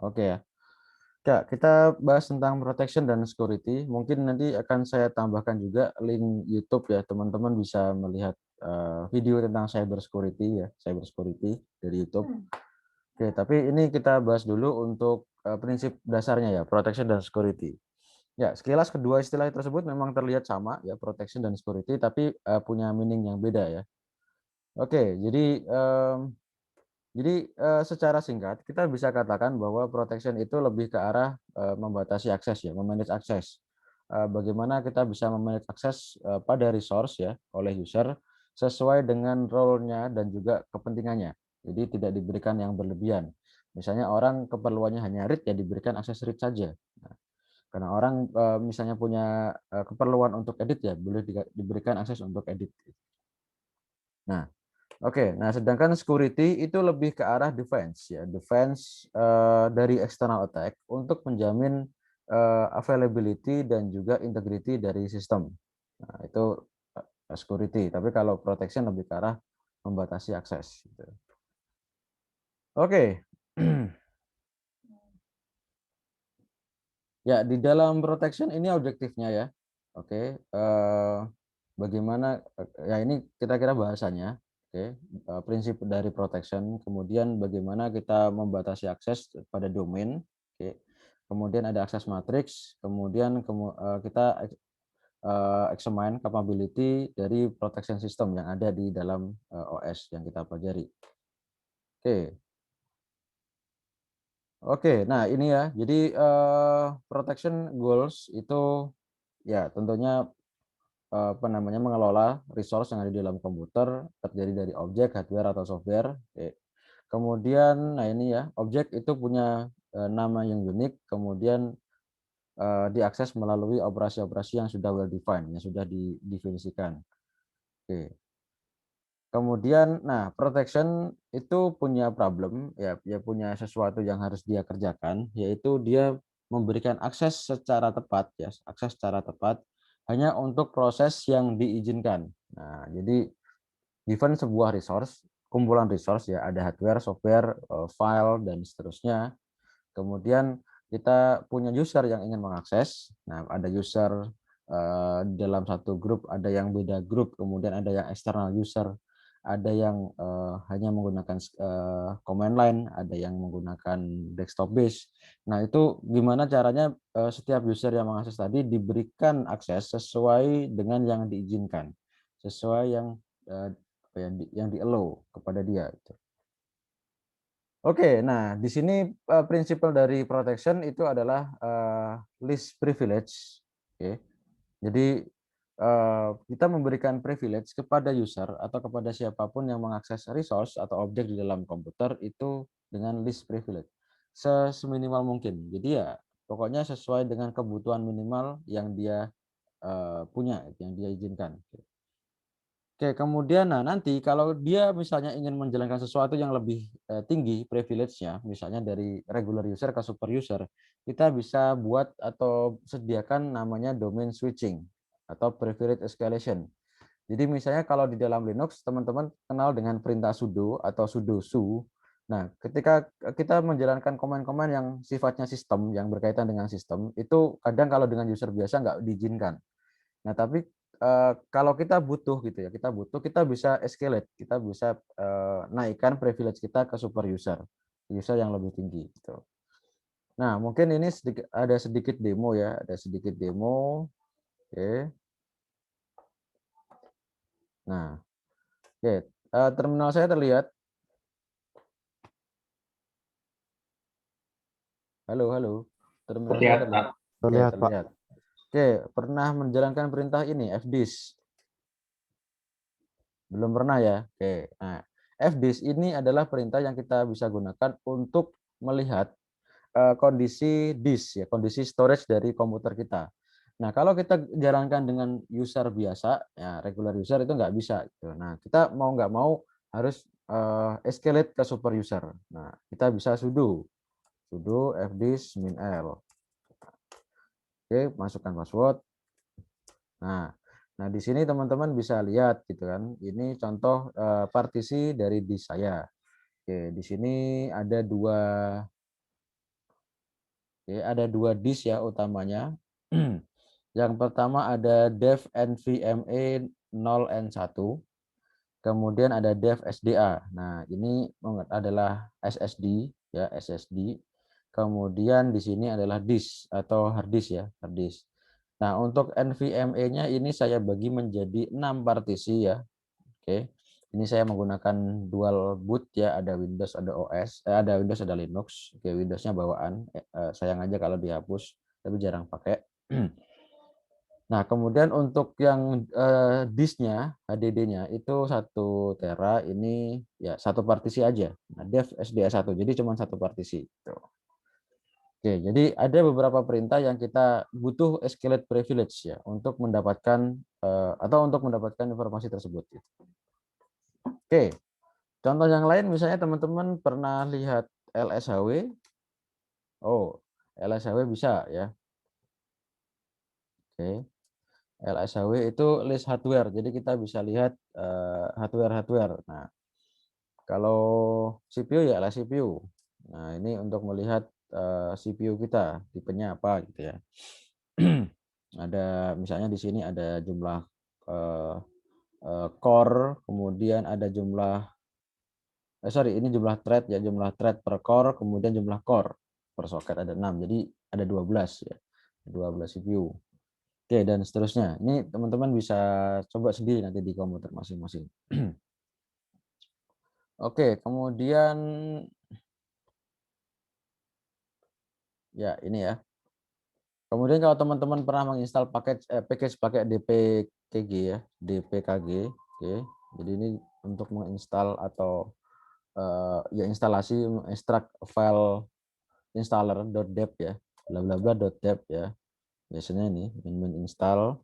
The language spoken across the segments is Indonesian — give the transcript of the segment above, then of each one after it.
Oke ya. Ya, kita bahas tentang protection dan security. Mungkin nanti akan saya tambahkan juga link YouTube ya, teman-teman bisa melihat video tentang cyber security ya, cyber security dari YouTube. Oke, tapi ini kita bahas dulu untuk prinsip dasarnya ya, protection dan security. Ya, sekilas kedua istilah tersebut memang terlihat sama ya, protection dan security, tapi punya meaning yang beda ya. Oke, jadi secara singkat kita bisa katakan bahwa protection itu lebih ke arah membatasi akses ya, memanage akses. Bagaimana kita bisa memanage akses pada resource ya oleh user sesuai dengan role-nya dan juga kepentingannya. Jadi tidak diberikan yang berlebihan. Misalnya orang keperluannya hanya read ya diberikan akses read saja. Nah, karena orang misalnya punya keperluan untuk edit ya boleh diberikan akses untuk edit. Nah, oke, nah sedangkan security itu lebih ke arah defense ya, defense dari external attack untuk menjamin availability dan juga integrity dari sistem. Nah, itu security, tapi kalau protection lebih ke arah membatasi akses gitu. Oke. Ya, di dalam protection ini objektifnya ya. Oke, bagaimana ya ini kira-kira bahasanya. Oke, prinsip dari protection, kemudian bagaimana kita membatasi akses pada domain. Oke. Kemudian ada akses matrix, kemudian kita examine capability dari protection system yang ada di dalam OS yang kita pelajari. Oke. Oke, nah ini ya. Jadi protection goals itu ya tentunya apa namanya, mengelola resource yang ada di dalam komputer, terdiri dari objek, hardware, atau software. Oke. Kemudian, nah ini ya, objek itu punya nama yang unik, kemudian diakses melalui operasi-operasi yang sudah well defined, yang sudah didefinisikan. Oke. Kemudian, nah protection itu punya problem, ya, dia punya sesuatu yang harus dia kerjakan, yaitu dia memberikan akses secara tepat, ya, akses secara tepat hanya untuk proses yang diizinkan. Nah, jadi given sebuah resource, kumpulan resource ya, ada hardware, software, file, dan seterusnya. Kemudian kita punya user yang ingin mengakses. Nah, ada user di dalam satu grup, ada yang beda grup, kemudian ada yang external user, ada yang hanya menggunakan command line, ada yang menggunakan desktop base. Nah, itu gimana caranya setiap user yang mengakses tadi diberikan akses sesuai dengan yang diizinkan, sesuai yang yang di-allow kepada dia gitu. Oke, nah di sini prinsipal dari protection itu adalah least privilege. Oke. Jadi kita memberikan privilege kepada user atau kepada siapapun yang mengakses resource atau objek di dalam komputer itu dengan least privilege. Seminimal mungkin. Jadi ya pokoknya sesuai dengan kebutuhan minimal yang dia punya, yang dia izinkan. Oke, kemudian nah nanti kalau dia misalnya ingin menjalankan sesuatu yang lebih tinggi privilege-nya, misalnya dari regular user ke super user, kita bisa buat atau sediakan namanya domain switching atau privilege escalation. Jadi misalnya kalau di dalam Linux teman-teman kenal dengan perintah sudo atau sudo su. Nah, ketika kita menjalankan komen-komen yang sifatnya sistem, yang berkaitan dengan sistem, itu kadang kalau dengan user biasa nggak diizinkan. Nah, tapi kalau kita butuh gitu ya, kita bisa escalate, kita bisa naikkan privilege kita ke super user, user yang lebih tinggi gitu. Nah, mungkin ini ada sedikit demo ya, ada sedikit demo. Oke. Nah, oke, terminal saya terlihat. Halo, halo. Terminal saya Terlihat, terlihat. Pak. Oke, Terlihat, Pak. terlihat. Oke, pernah menjalankan perintah ini fdisk? Belum pernah ya? Oke. Nah, fdisk ini adalah perintah yang kita bisa gunakan untuk melihat kondisi disk ya, kondisi storage dari komputer kita. Nah, kalau kita jalankan dengan user biasa, ya regular user itu nggak bisa. Gitu. Nah, kita mau nggak mau harus escalate ke super user. Nah, kita bisa sudo fdisk -l. Oke, masukkan password. Nah, nah di sini teman-teman bisa lihat gitu kan. Ini contoh partisi dari disk saya. Oke, di sini ada dua Oke, ada 2 disk ya utamanya. Yang pertama ada dev NVMe 0N1, kemudian ada dev SDA. Nah, ini adalah SSD ya, SSD. Kemudian di sini adalah disk atau hard disk ya, hard disk. Nah, untuk NVMe-nya ini saya bagi menjadi 6 partisi ya. Oke. Ini saya menggunakan dual boot ya, ada Windows, ada OS, ada Windows, ada Linux. Oke, Windows-nya bawaan. Sayang aja kalau dihapus, tapi jarang pakai. Nah, kemudian untuk yang disknya, HDD-nya itu 1 tera, ini ya 1 partisi aja. Nah, dev SDA1, jadi cuma 1 partisi. Tuh. Oke, jadi ada beberapa perintah yang kita butuh escalate privilege ya untuk mendapatkan atau untuk mendapatkan informasi tersebut. Gitu. Oke, contoh yang lain misalnya teman-teman pernah lihat LSHW. Oh, LSHW bisa ya. Oke. LSHW itu list hardware. Jadi kita bisa lihat hardware-hardware. Nah, kalau CPU ya LS CPU. Nah, ini untuk melihat CPU kita, tipenya apa gitu ya. Ada misalnya di sini ada jumlah eh, core, kemudian ada jumlah sorry, ini jumlah thread ya, jumlah thread per core, kemudian jumlah core per soket ada 6. Jadi ada 12 ya. 12 CPU. Oke, dan seterusnya. Ini teman-teman bisa coba sendiri nanti di komputer masing-masing. Oke, kemudian ya ini ya. Kemudian kalau teman-teman pernah menginstal package pakai DPKG ya, DPKG. Oke. Jadi ini untuk menginstal atau ya instalasi extract file installer.deb ya, bla bla bla .deb ya. Biasanya ini min install.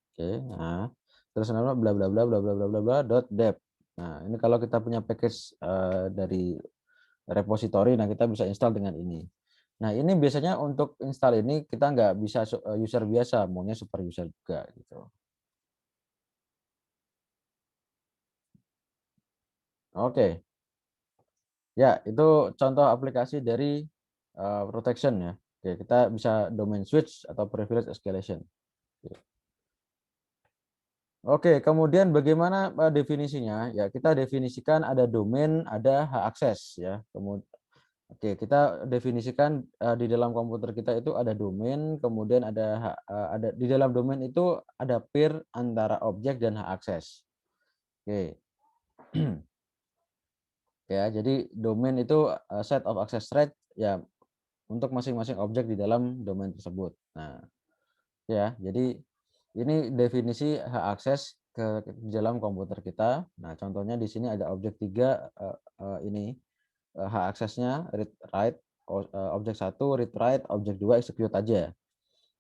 Oke, nah terus nama bla bla bla bla bla bla bla bla .deb. Nah, ini kalau kita punya package dari repository, nah kita bisa install dengan ini. Nah, ini biasanya untuk install ini kita nggak bisa user biasa, maunya super user juga gitu. Oke, ya itu contoh aplikasi dari protection ya. Oke, kita bisa domain switch atau privilege escalation. Oke, kemudian bagaimana definisinya? Ya, kita definisikan ada domain, ada hak akses ya. Oke, kita definisikan di dalam komputer kita itu ada domain, kemudian ada di dalam domain itu ada peer antara objek dan hak akses. Oke. Ya, jadi domain itu set of access right ya untuk masing-masing objek di dalam domain tersebut. Nah, ya, jadi ini definisi hak akses ke di dalam komputer kita. Nah, contohnya di sini ada objek 3 ini hak aksesnya read write, objek 1 read write, objek 2 execute aja.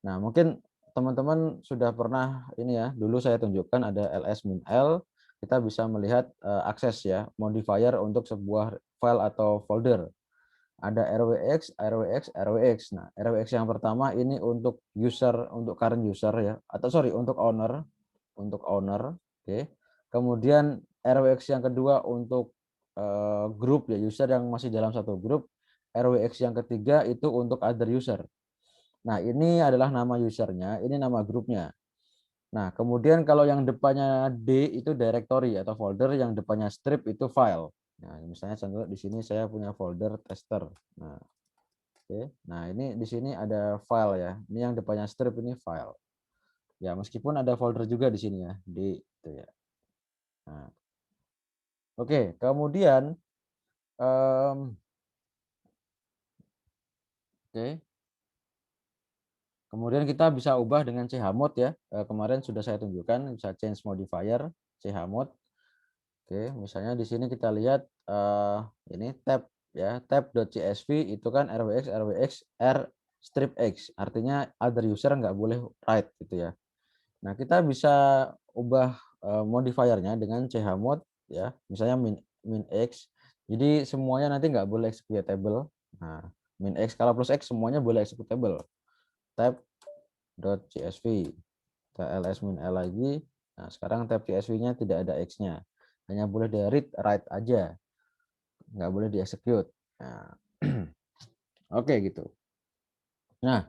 Nah, mungkin teman-teman sudah pernah ini ya, dulu saya tunjukkan ada ls min l, kita bisa melihat akses ya, modifier untuk sebuah file atau folder. Ada rwx, rwx, rwx. Nah, rwx yang pertama ini untuk user, untuk current user ya, atau sorry untuk owner, oke. Kemudian rwx yang kedua untuk grup ya, user yang masih dalam satu grup. Rwx yang ketiga itu untuk other user. Nah, ini adalah nama usernya, ini nama grupnya. Nah, kemudian kalau yang depannya D itu directory atau folder, yang depannya strip itu file. Nah, misalnya contoh di sini saya punya folder tester. Nah, oke. Nah, ini di sini ada file ya. Ini yang depannya strip ini file. Ya, meskipun ada folder juga di sini ya, D itu ya. Nah, oke, kemudian oke. Kemudian kita bisa ubah dengan chmod ya. Kemarin sudah saya tunjukkan bisa change modifier chmod. Oke, misalnya di sini kita lihat ini tab ya, tab.csv itu kan rwx rwx r strip x, artinya other user nggak boleh write gitu ya. Nah, kita bisa ubah modifiernya dengan chmod ya, misalnya min x. Jadi semuanya nanti nggak boleh executable. Nah, min x kalau plus x semuanya boleh executable. Tab.csv. Kita ls min l lagi. Nah, sekarang tab csv-nya tidak ada x-nya. Hanya boleh di read write aja. Nggak boleh di execute. Nah, Oke gitu. Nah,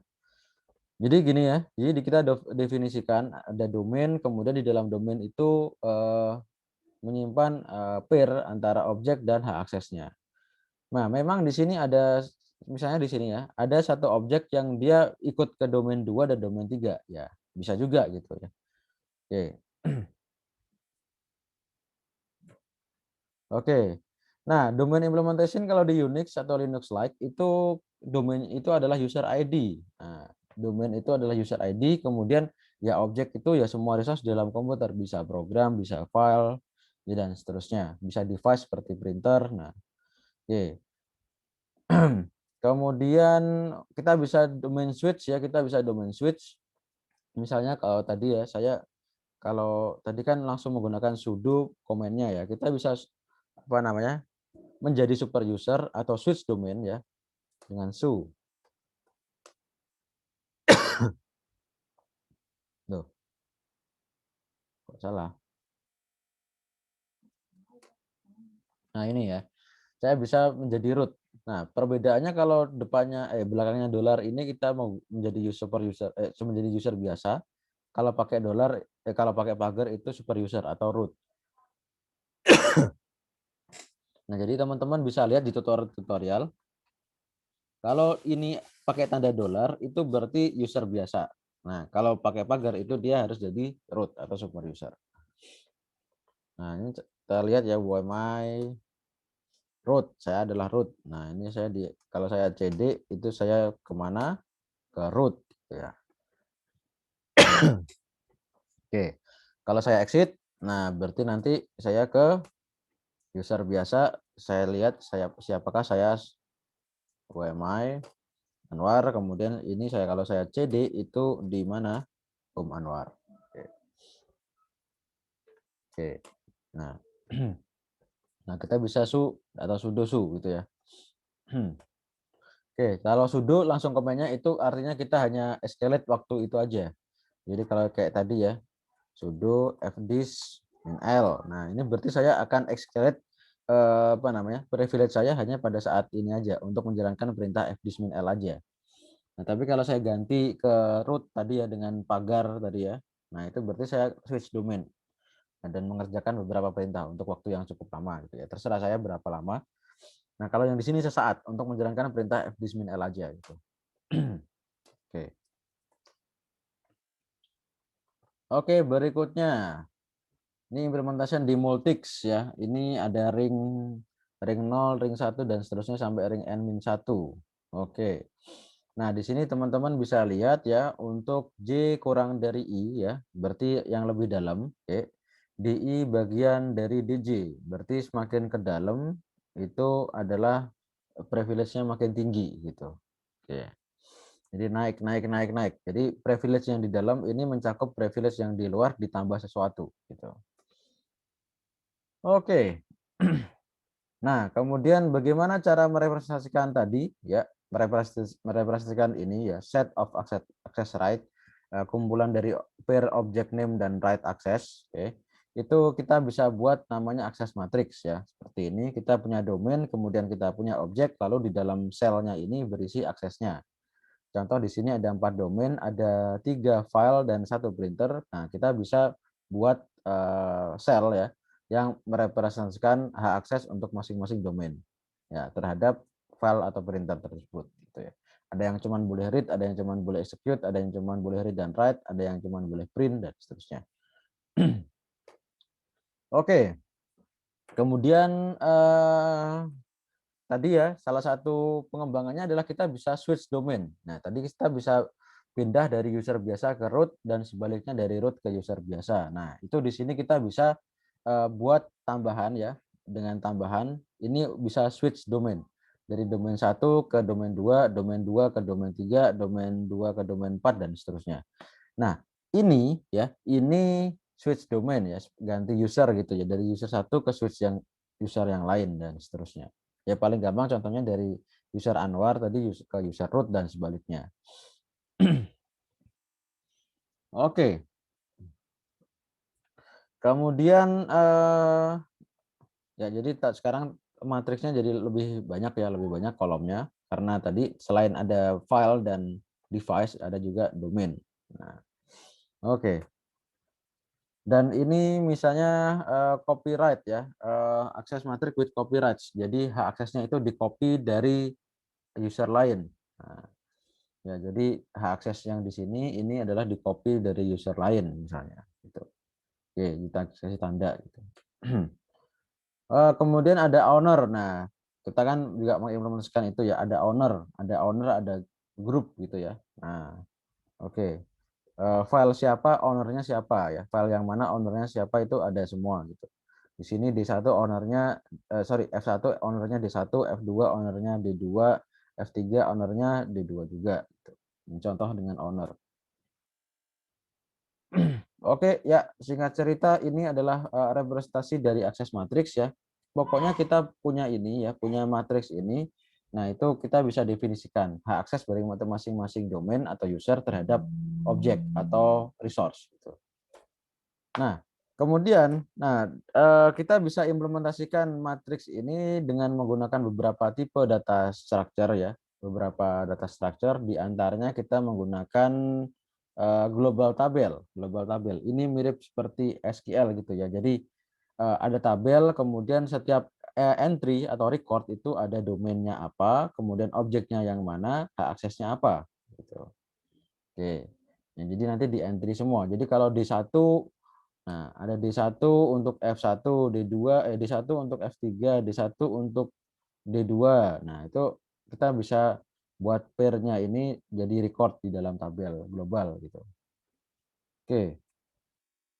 jadi gini ya, jadi kita definisikan ada domain, kemudian di dalam domain itu menyimpan pair antara objek dan hak aksesnya. Nah, memang di sini ada misalnya di sini ya, ada satu objek yang dia ikut ke domain 2 dan domain 3 ya, bisa juga gitu ya. Oke. Oke. Nah, domain implementation kalau di Unix atau Linux-like itu domain itu adalah user ID. Nah, domain itu adalah user ID, kemudian ya objek itu ya semua resource di dalam komputer, bisa program, bisa file, ya dan seterusnya. Bisa device seperti printer. Nah, oke. Kemudian kita bisa domain switch ya, kita bisa domain switch. Misalnya kalau tadi ya, kalau tadi kan langsung menggunakan sudo komennya ya, kita bisa apa namanya, menjadi super user atau switch domain ya dengan su. Loh, kok salah? Nah ini ya, saya bisa menjadi root. Nah perbedaannya kalau belakangnya dolar ini kita mau menjadi super user, menjadi user biasa. Kalau pakai dolar, kalau pakai pagar itu super user atau root. Nah jadi teman-teman bisa lihat di tutorial. Kalau ini pakai tanda dolar itu berarti user biasa. Nah kalau pakai pagar itu dia harus jadi root atau super user. Nah ini kita lihat ya UMI root, saya adalah root. Nah ini kalau saya CD itu saya kemana? Ke root gitu ya. Oke, kalau saya exit, nah berarti nanti saya ke user biasa, saya lihat siapakah saya UMI Anwar, kemudian ini kalau saya CD itu di mana? Anwar. Oke. Oke. Nah, nah kita bisa atau sudo gitu ya. Oke, kalau sudo langsung komennya itu artinya kita hanya escalate waktu itu aja. Jadi kalau kayak tadi ya, sudo fdisk -l. Nah, ini berarti saya akan escalate apa namanya? Privilege saya hanya pada saat ini aja untuk menjalankan perintah fdisk -l aja. Nah, tapi kalau saya ganti ke root tadi ya dengan pagar tadi ya. Nah, itu berarti saya switch domain dan mengerjakan beberapa perintah untuk waktu yang cukup lama gitu ya. Terserah saya berapa lama. Nah, kalau yang di sini sesaat untuk menjalankan perintah fdisk -l aja gitu. Oke. Oke, berikutnya. Ini implementation di Multics ya. Ini ada ring 0, ring 1 dan seterusnya sampai ring n-1. Oke. Nah, di sini teman-teman bisa lihat ya untuk J kurang dari I ya, berarti yang lebih dalam, oke. DI bagian dari DJ, berarti semakin ke dalam itu adalah privilege-nya makin tinggi gitu. Oke. Jadi naik naik naik naik. Jadi privilege yang di dalam ini mencakup privilege yang di luar ditambah sesuatu gitu. Oke. Nah, kemudian bagaimana cara merepresentasikan tadi ya, merepresentasikan ini ya, set of access right, kumpulan dari pair object name dan right access, oke. Itu kita bisa buat namanya akses matrix ya. Seperti ini, kita punya domain, kemudian kita punya objek, lalu di dalam selnya ini berisi aksesnya. Contoh di sini ada 4 domain, ada 3 file dan 1 printer. Nah, kita bisa buat sel ya yang merepresentasikan hak akses untuk masing-masing domain ya terhadap file atau printer tersebut gitu ya. Ada yang cuman boleh read, ada yang cuman boleh execute, ada yang cuman boleh read dan write, ada yang cuman boleh print dan seterusnya. Oke. Kemudian tadi ya, salah satu pengembangannya adalah kita bisa switch domain. Nah, tadi kita bisa pindah dari user biasa ke root dan sebaliknya dari root ke user biasa. Nah, itu di sini kita bisa buat tambahan ya, dengan tambahan ini bisa switch domain. Dari domain 1 ke domain 2 ke domain 2 ke domain 4 dan seterusnya. Nah, ini ya, ini switch domain ya, ganti user gitu ya, dari user satu ke switch yang user yang lain dan seterusnya. Ya paling gampang contohnya dari user Anwar tadi ke user root dan sebaliknya. Oke. Kemudian ya jadi sekarang matriksnya jadi lebih banyak ya, lebih banyak kolomnya karena tadi selain ada file dan device ada juga domain. Nah, oke. Dan ini misalnya copyright ya, akses matrix with copyrights. Jadi hak aksesnya itu di-copy dari user lain. Nah, ya jadi hak akses yang di sini ini adalah di-copy dari user lain misalnya gitu. Oke, kita kasih tanda gitu. Kemudian ada owner. Nah, kita kan juga mengimplementasikan itu ya, ada owner, ada grup gitu ya. Nah, oke. File siapa, ownernya siapa ya. File yang mana ownernya siapa itu ada semua gitu. Di sini D1 ownernya F1 ownernya D1, F2 ownernya D2, F3 ownernya D2 juga gitu. Contoh dengan owner. Oke, ya singkat cerita ini adalah representasi dari akses matriks ya. Pokoknya kita punya ini ya, punya matriks ini. Nah, itu kita bisa definisikan hak akses dari masing-masing domain atau user terhadap objek atau resource gitu. Nah, kemudian kita bisa implementasikan matriks ini dengan menggunakan beberapa tipe data structure ya. Beberapa data structure di antaranya kita menggunakan global tabel. Global tabel ini mirip seperti SQL gitu ya. Jadi ada tabel, kemudian setiap entry atau record itu ada domainnya apa, kemudian objeknya yang mana, hak aksesnya apa gitu. Oke. Nah, jadi nanti di entry semua. Jadi kalau D1, nah ada D1 untuk F1, D1 untuk F3, D1 untuk D2. Nah, itu kita bisa buat pair-nya ini jadi record di dalam tabel global gitu. Oke.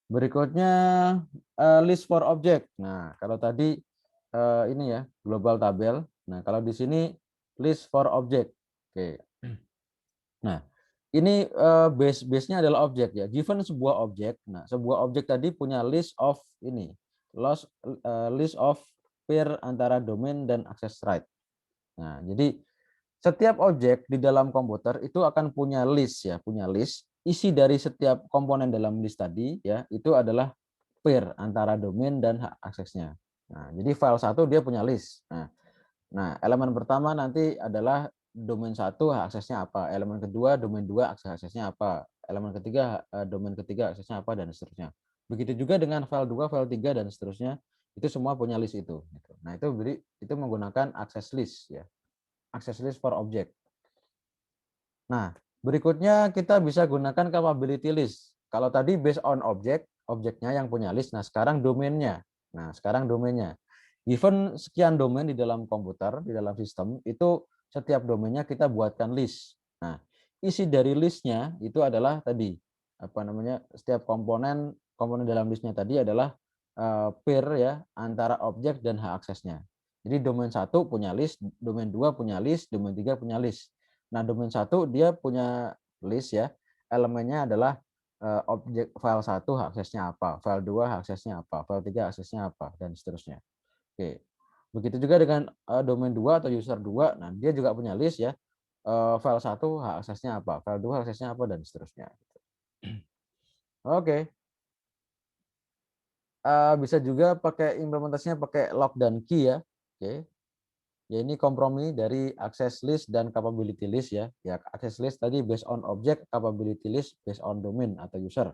Berikutnya list for object. Nah, kalau tadi ini ya, global tabel. Nah, kalau di sini list for object. Oke. Nah, ini base-nya adalah objek ya. Given sebuah objek, nah sebuah objek tadi punya list of ini, list of pair antara domain dan access right. Nah, jadi setiap objek di dalam komputer itu akan punya list ya, punya list. Isi dari setiap komponen dalam list tadi ya, itu adalah pair antara domain dan hak aksesnya. Nah, jadi file satu dia punya list. Nah, elemen pertama nanti adalah domain satu hak aksesnya apa, elemen kedua domain 2 aksesnya apa, elemen ketiga domain ketiga aksesnya apa dan seterusnya. Begitu juga dengan file 2, file 3 dan seterusnya, itu semua punya list itu gitu. Nah, itu menggunakan access list ya. Access list for object. Nah, berikutnya kita bisa gunakan capability list. Kalau tadi based on object, objeknya yang punya list. Nah, sekarang domainnya. Given sekian domain di dalam komputer, di dalam sistem, itu setiap domainnya kita buatkan list. Nah, isi dari listnya itu adalah tadi setiap komponen dalam listnya tadi adalah pair ya antara objek dan hak aksesnya. Jadi domain satu punya list, domain 2 punya list, domain 3 punya list. Nah, domain satu dia punya list ya, elemennya adalah objek file satu hak aksesnya apa, file 2 hak aksesnya apa, file 3 aksesnya apa, dan seterusnya. Oke. Begitu juga dengan domain 2 atau user 2, nah dia juga punya list ya, file satu hak aksesnya apa, file 2 hak aksesnya apa, dan seterusnya. Oke. Bisa juga pakai implementasinya pakai lock dan key ya. Oke. Ya ini kompromi dari access list dan capability list ya. Ya access list tadi based on object, capability list based on domain atau user.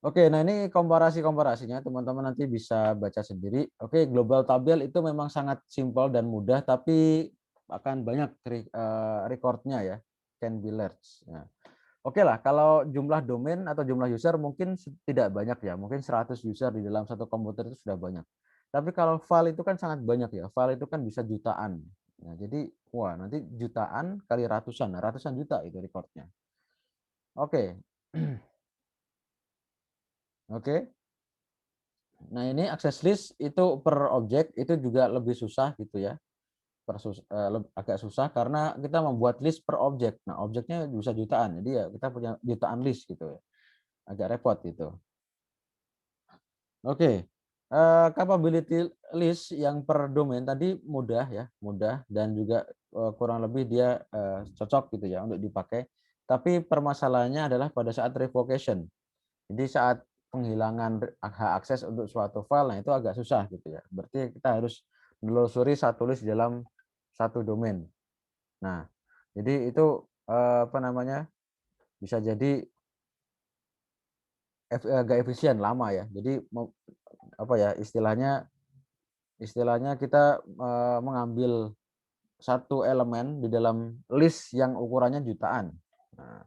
Oke, nah ini komparasinya teman-teman nanti bisa baca sendiri. Oke, global tabel itu memang sangat simpel dan mudah, tapi akan banyak recordnya ya, can be large. Nah, oke lah, kalau jumlah domain atau jumlah user mungkin tidak banyak ya, mungkin 100 user di dalam satu komputer itu sudah banyak. Tapi kalau file itu kan sangat banyak ya, file itu kan bisa jutaan. Nah, jadi wah nanti jutaan kali ratusan, ratusan juta itu recordnya. Oke, oke. Nah ini access list itu per objek itu juga lebih susah gitu ya, agak susah karena kita membuat list per objek. Nah objeknya bisa jutaan, jadi ya kita punya jutaan list gitu ya, agak repot gitu. Oke, capability list yang per domain tadi mudah ya, mudah dan juga kurang lebih dia cocok gitu ya untuk dipakai. Tapi permasalahannya adalah pada saat revocation. Jadi saat penghilangan hak akses untuk suatu file, nah itu agak susah gitu ya. Berarti kita harus menelusuri satu list di dalam satu domain. Nah, jadi itu apa namanya, bisa jadi agak efisien, lama ya. Jadi apa ya, istilahnya kita mengambil satu elemen di dalam list yang ukurannya jutaan. Nah,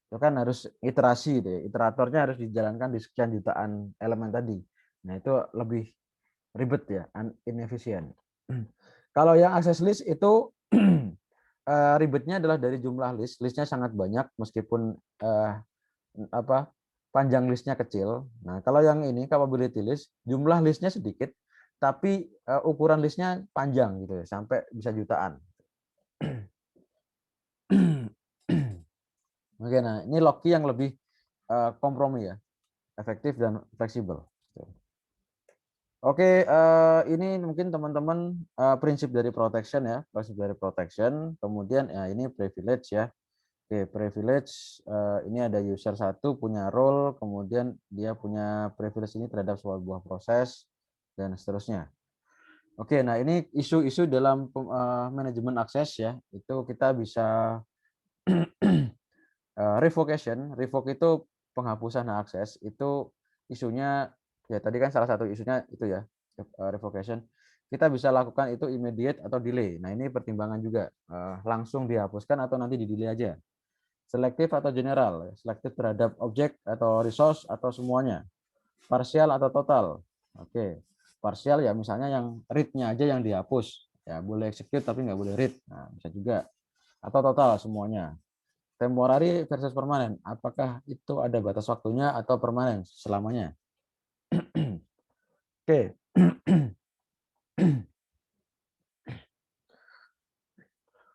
itu kan harus iterasi gitu ya. Iteratornya harus dijalankan di sekian jutaan elemen tadi. Nah, itu lebih ribet ya, inefisien. Kalau yang access list itu ribetnya adalah dari jumlah list. Listnya sangat banyak meskipun apa panjang listnya kecil. Nah, kalau yang ini capability list, jumlah listnya sedikit, tapi ukuran listnya panjang gitu ya, sampai bisa jutaan. Oke, nah ini Loki yang lebih kompromi ya, efektif dan fleksibel. Oke, ini mungkin teman-teman prinsip dari protection ya, prinsip dari protection. Kemudian ya ini privilege ya. Oke, privilege ini ada user satu punya role, kemudian dia punya privilege ini terhadap sebuah proses dan seterusnya. Oke, nah ini isu-isu dalam manajemen akses ya, itu kita bisa revocation. Revoke itu penghapusan hak akses, itu isunya ya tadi kan salah satu isunya itu ya, revocation. Kita bisa lakukan itu immediate atau delay. Nah, ini pertimbangan juga, langsung dihapuskan atau nanti di-delay aja. Selektif atau general, selektif terhadap objek atau resource atau semuanya. Parsial atau total. Oke. Parsial ya misalnya yang read-nya aja yang dihapus. Ya boleh execute tapi nggak boleh read. Nah, bisa juga. Atau total semuanya. Temporary versus permanen. Apakah itu ada batas waktunya atau permanen selamanya? Oke.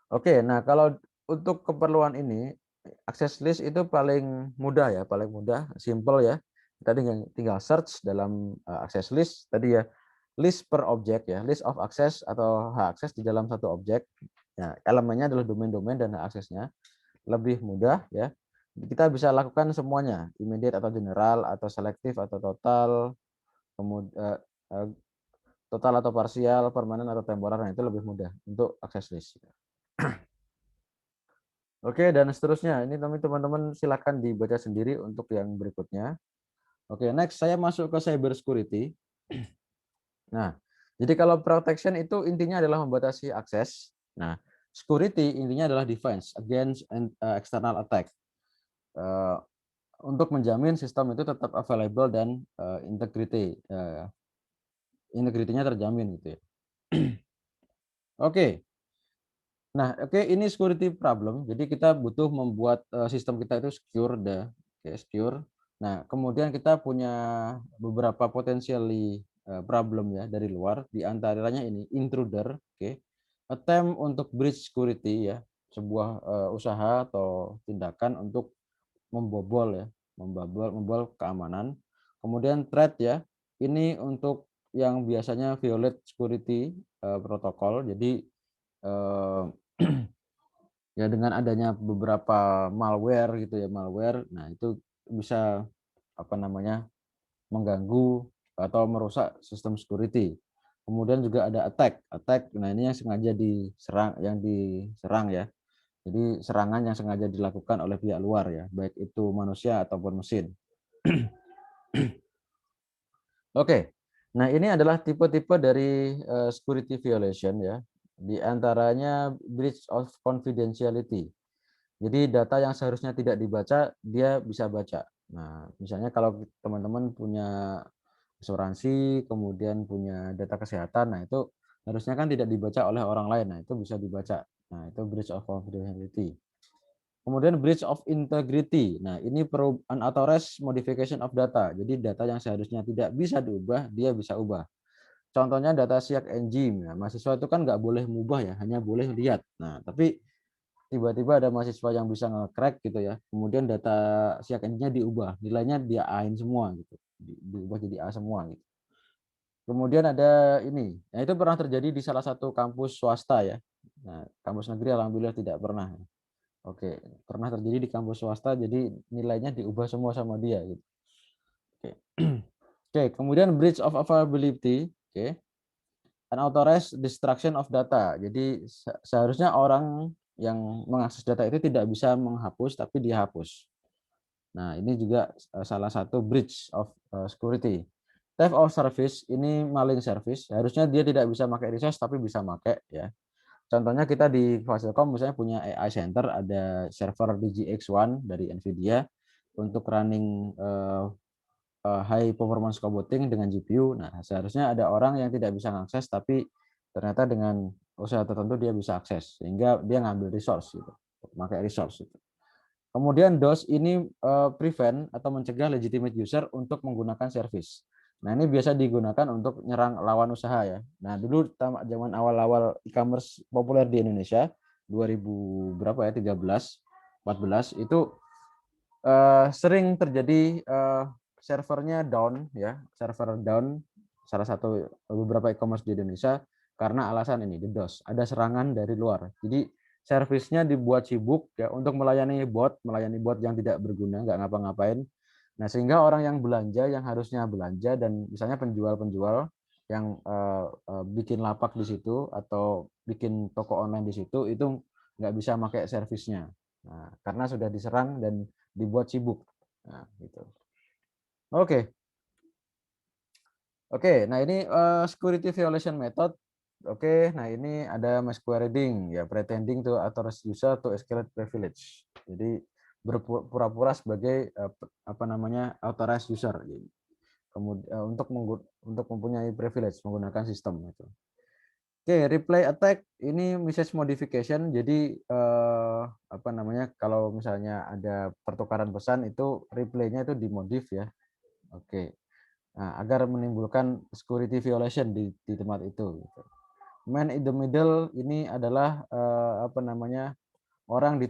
Oke, nah kalau untuk keperluan ini, access list itu paling mudah ya, paling mudah, simple ya. Tadi tinggal search dalam access list, tadi ya, list per objek ya, list of access atau hak akses di dalam satu objek. Ya, elemennya adalah domain-domain dan hak aksesnya. Lebih mudah ya. Kita bisa lakukan semuanya, immediate atau general, atau selektif atau total, kemudian total atau parsial, permanen atau temporer, nah itu lebih mudah untuk access list. Oke, dan seterusnya. Ini teman-teman silakan dibaca sendiri untuk yang berikutnya. Oke, next saya masuk ke cyber security. Nah, jadi kalau protection itu intinya adalah membatasi akses. Nah, security intinya adalah defense against external attack. Untuk menjamin sistem itu tetap available dan integrity-nya terjamin gitu ya. Oke. Nah, oke ini security problem. Jadi kita butuh membuat sistem kita itu secure secure. Nah, kemudian kita punya beberapa potensially problem ya dari luar. Di antaranya ini intruder, oke. Attempt untuk breach security ya, sebuah usaha atau tindakan untuk membobol ya, membobol keamanan. Kemudian threat ya, ini untuk yang biasanya violate security protokol. Jadi eh, ya dengan adanya beberapa malware gitu ya, malware, nah itu bisa apa namanya mengganggu atau merusak sistem security. Kemudian juga ada attack. Nah ini yang sengaja diserang ya. Jadi serangan yang sengaja dilakukan oleh pihak luar ya, baik itu manusia ataupun mesin. Oke. Nah, ini adalah tipe-tipe dari security violation ya. Di antaranya breach of confidentiality. Jadi data yang seharusnya tidak dibaca, dia bisa baca. Nah, misalnya kalau teman-teman punya asuransi, kemudian punya data kesehatan, nah itu harusnya kan tidak dibaca oleh orang lain. Nah, itu bisa dibaca. Nah, itu breach of confidentiality. Kemudian breach of integrity. Nah, ini unauthorized modification of data. Jadi data yang seharusnya tidak bisa diubah, dia bisa ubah. Contohnya data siak engine. Nah, mahasiswa itu kan nggak boleh mengubah ya, hanya boleh lihat. Nah, tapi tiba-tiba ada mahasiswa yang bisa nge-crack gitu ya. Kemudian data siak engine-nya diubah, nilainya dia A-in semua gitu. Diubah jadi A semua gitu. Kemudian ada ini. Nah, itu pernah terjadi di salah satu kampus swasta ya. Nah, kampus negeri alhamdulillah tidak pernah. Oke, pernah terjadi di kampus swasta, jadi nilainya diubah semua sama dia gitu. Oke. Oke, kemudian breach of availability, oke. Unauthorized destruction of data. Jadi seharusnya orang yang mengakses data itu tidak bisa menghapus, tapi dihapus. Nah, ini juga salah satu breach of security. Theft of service, ini maling service. Harusnya dia tidak bisa pakai resource, tapi bisa pakai ya. Contohnya kita di Fasilkom misalnya punya AI Center, ada server DGX1 dari NVIDIA untuk running high performance computing dengan GPU. Nah, seharusnya ada orang yang tidak bisa mengakses, tapi ternyata dengan usaha tertentu dia bisa akses, sehingga dia ngambil resource, gitu, pakai resource. Gitu. Kemudian DOS ini prevent atau mencegah legitimate user untuk menggunakan service. Nah, ini biasa digunakan untuk nyerang lawan usaha ya. Nah, dulu zaman awal-awal e-commerce populer di Indonesia, 2000 berapa ya, 13, 14, itu sering terjadi servernya down ya, server down salah satu beberapa e-commerce di Indonesia karena alasan ini DDoS, ada serangan dari luar. Jadi servisnya dibuat sibuk ya untuk melayani bot yang tidak berguna, nggak ngapa-ngapain. Nah, sehingga orang yang belanja yang harusnya belanja dan misalnya penjual-penjual yang bikin lapak di situ atau bikin toko online di situ itu nggak bisa pakai servisnya. Nah, karena sudah diserang dan dibuat sibuk. Nah, gitu. Oke. Oke, nah ini security violation method. Oke, nah ini ada masquerading ya, pretending to authorize user to escalate privilege. Jadi berpura-pura sebagai apa namanya authorized user. Kemudian untuk mempunyai privilege menggunakan sistem itu. Oke, replay attack ini message modification. Jadi apa namanya kalau misalnya ada pertukaran pesan itu replaynya itu dimodif ya. Oke. Nah, agar menimbulkan security violation di tempat itu. Gitu. Man in the middle ini adalah apa namanya orang di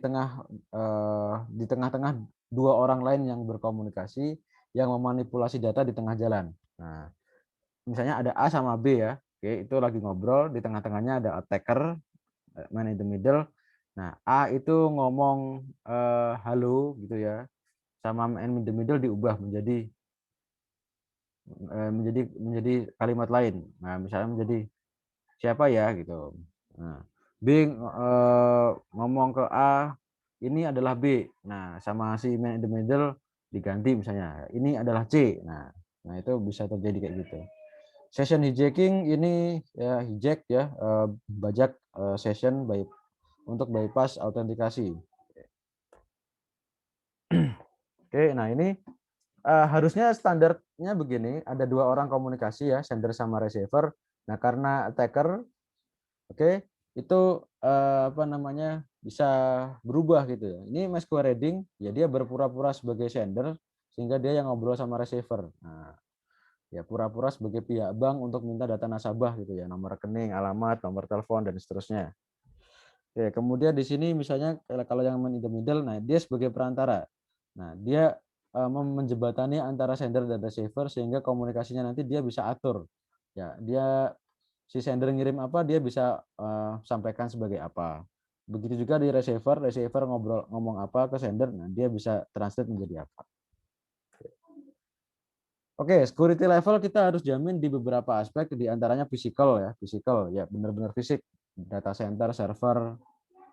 tengah-tengah dua orang lain yang berkomunikasi yang memanipulasi data di tengah jalan. Nah, misalnya ada A sama B ya, oke itu lagi ngobrol di tengah-tengahnya ada attacker, man in the middle. Nah, A itu ngomong halo gitu ya, sama man in the middle diubah menjadi kalimat lain. Nah, misalnya menjadi siapa ya gitu. Nah, B ngomong ke A, ini adalah B. Nah, sama si man in the middle diganti misalnya, ini adalah C. Nah itu bisa terjadi kayak gitu. Session hijacking ini ya hijack ya, bajak session untuk bypass autentikasi. Oke, nah ini harusnya standarnya begini, ada dua orang komunikasi ya, sender sama receiver. Nah, karena attacker, oke, itu apa namanya bisa berubah gitu ya. Ini masquerading, ya dia berpura-pura sebagai sender sehingga dia yang ngobrol sama receiver. Nah, ya pura-pura sebagai pihak bank untuk minta data nasabah gitu ya, nomor rekening, alamat, nomor telepon dan seterusnya. Oke, kemudian di sini misalnya kalau yang man in the middle, nah dia sebagai perantara. Nah, dia menjembatani antara sender dan receiver sehingga komunikasinya nanti dia bisa atur. Ya, dia si sender ngirim apa, dia bisa sampaikan sebagai apa. Begitu juga di receiver, receiver ngomong apa ke sender, nah dia bisa translate menjadi apa. Oke, security level kita harus jamin di beberapa aspek, di antaranya physical ya, benar-benar fisik, data center, server,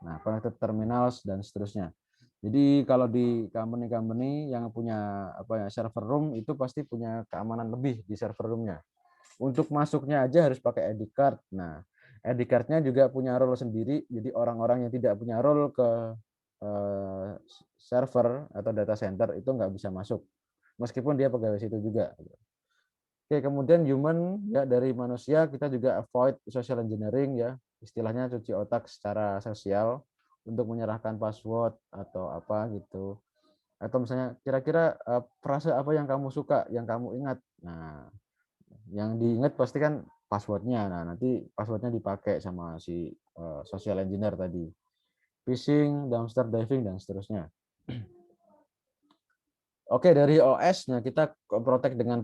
nah connected terminals dan seterusnya. Jadi kalau di company-company yang punya apa ya server room itu pasti punya keamanan lebih di server roomnya. Untuk masuknya aja harus pakai ID card. Nah, ID card-nya juga punya role sendiri. Jadi orang-orang yang tidak punya role ke eh, server atau data center itu nggak bisa masuk. Meskipun dia pegawai situ juga. Oke, kemudian human ya dari manusia kita juga avoid social engineering ya, istilahnya cuci otak secara sosial untuk menyerahkan password atau apa gitu. Atau misalnya kira-kira frase apa yang kamu suka, yang kamu ingat. Nah, yang diingat pasti kan passwordnya. Nah, nanti passwordnya dipakai sama si social engineer tadi. Phishing, dumpster diving dan seterusnya. Oke, dari OS-nya kita protect dengan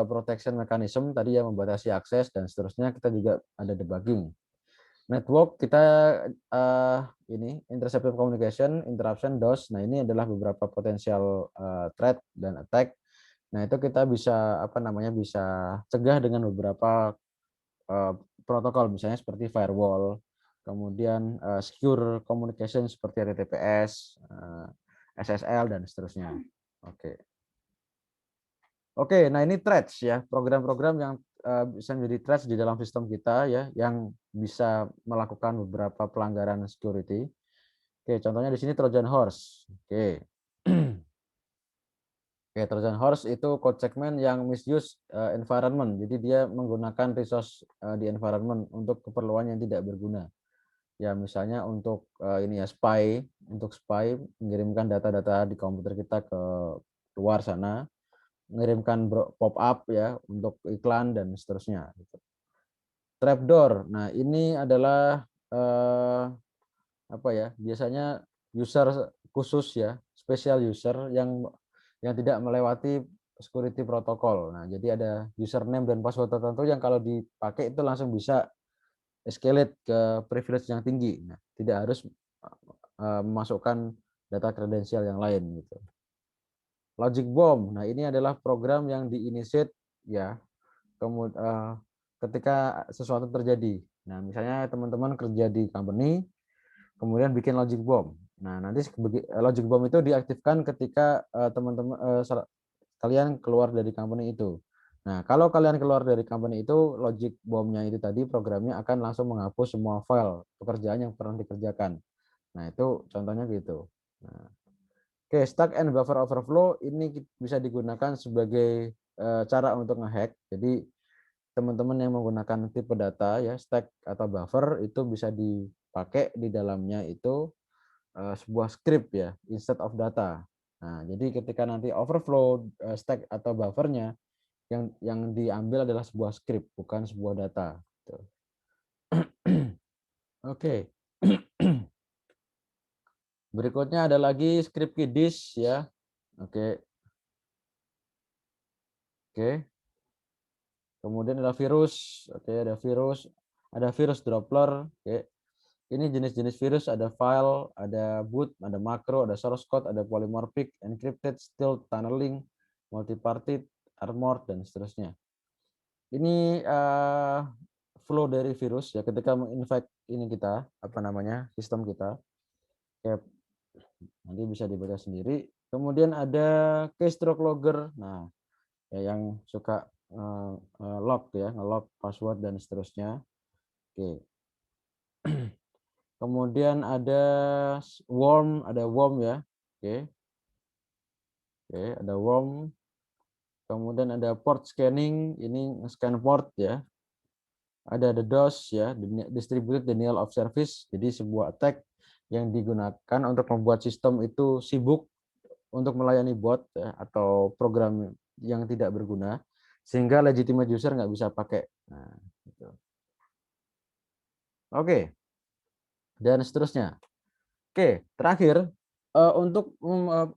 protection mechanism tadi yang membatasi akses dan seterusnya. Kita juga ada debugging. Network kita ini intercepted communication, interruption, DOS. Nah, ini adalah beberapa potensial threat dan attack. Nah, itu kita bisa apa namanya, bisa cegah dengan beberapa protokol misalnya seperti firewall, kemudian secure communication seperti HTTPS, SSL dan seterusnya. Oke. Oke, nah ini threads ya, program-program yang bisa menjadi threads di dalam sistem kita ya, yang bisa melakukan beberapa pelanggaran security. Oke, contohnya di sini Trojan Horse. Oke. Oke, Trojan Horse itu code segment yang misuse environment. Jadi dia menggunakan resource di environment untuk keperluan yang tidak berguna. Ya, misalnya untuk ini ya spy, untuk spy mengirimkan data-data di komputer kita ke luar sana, mengirimkan pop up ya untuk iklan dan seterusnya gitu. Trapdoor. Nah, ini adalah apa ya? Biasanya user khusus ya, special user yang tidak melewati security protokol. Nah, jadi ada username dan password tertentu yang kalau dipakai itu langsung bisa escalate ke privilege yang tinggi. Nah, tidak harus memasukkan data kredensial yang lain gitu. Logic bomb. Nah, ini adalah program yang diinitiate ya ketika sesuatu terjadi. Nah, misalnya teman-teman kerja di company, kemudian bikin logic bomb. Nah, nanti logic bomb itu diaktifkan ketika teman-teman kalian keluar dari company itu. Nah, kalau kalian keluar dari company itu, logic bomb-nya itu tadi programnya akan langsung menghapus semua file pekerjaan yang pernah dikerjakan. Nah, itu contohnya gitu. Nah, oke, stack and buffer overflow ini bisa digunakan sebagai cara untuk ngehack. Jadi teman-teman yang menggunakan tipe data ya stack atau buffer itu bisa dipakai di dalamnya itu sebuah script ya instead of data. Nah, jadi ketika nanti overflow stack atau buffernya yang diambil adalah sebuah script bukan sebuah data. Gitu. Oke. Berikutnya ada lagi script kiddies ya. Oke. Oke. Kemudian ada virus. Oke, ada virus dropler. Oke. Ini jenis-jenis virus, ada file, ada boot, ada macro, ada source code, ada polymorphic, encrypted, stealth, tunneling, multiparty, armored, dan seterusnya. Ini flow dari virus ya ketika menginfect ini kita, apa namanya, sistem kita. Kayak nanti bisa dibaca sendiri. Kemudian ada keystroke logger. Nah, ya yang suka log ya, ngelog password dan seterusnya. Oke. Kemudian ada worm ya. Oke. Oke, ada worm. Kemudian ada port scanning, ini scan port ya. Ada DDoS ya, distributed denial of service. Jadi sebuah attack yang digunakan untuk membuat sistem itu sibuk untuk melayani bot ya, atau program yang tidak berguna sehingga legitimate user nggak bisa pakai. Nah, gitu. Oke, dan seterusnya. Oke, terakhir untuk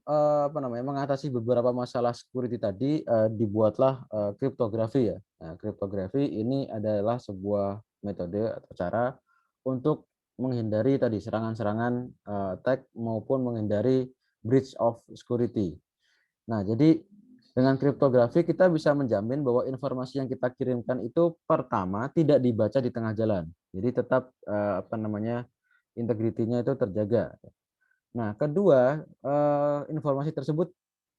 apa namanya, mengatasi beberapa masalah security tadi dibuatlah kriptografi ya. Nah, kriptografi ini adalah sebuah metode atau cara untuk menghindari tadi serangan-serangan attack maupun menghindari breach of security. Nah, jadi dengan kriptografi kita bisa menjamin bahwa informasi yang kita kirimkan itu pertama tidak dibaca di tengah jalan. Jadi tetap apa namanya, integritinya itu terjaga. Nah, kedua, informasi tersebut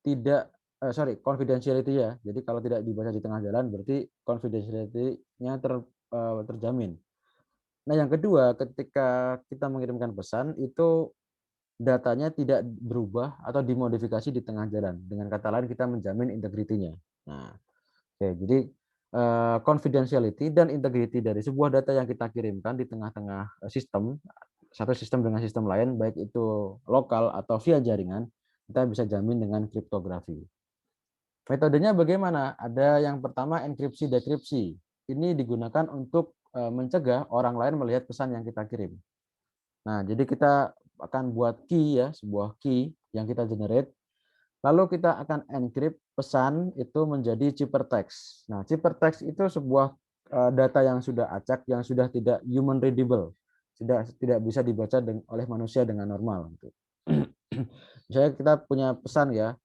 tidak confidentiality ya. Jadi kalau tidak dibaca di tengah jalan berarti confidentiality-nya terjamin. Nah, yang kedua, ketika kita mengirimkan pesan itu datanya tidak berubah atau dimodifikasi di tengah jalan. Dengan kata lain kita menjamin integritinya. Nah, oke, jadi confidentiality dan integrity dari sebuah data yang kita kirimkan di tengah-tengah sistem, satu sistem dengan sistem lain, baik itu lokal atau via jaringan, kita bisa jamin dengan kriptografi. Metodenya bagaimana? Ada yang pertama enkripsi dekripsi. Ini digunakan untuk mencegah orang lain melihat pesan yang kita kirim. Nah, jadi kita akan buat key ya, sebuah key yang kita generate. Lalu kita akan encrypt pesan itu menjadi ciphertext. Nah, ciphertext itu sebuah data yang sudah acak, yang sudah tidak human readable, tidak bisa dibaca oleh manusia dengan normal. Gitu. Misalnya kita punya pesan ya,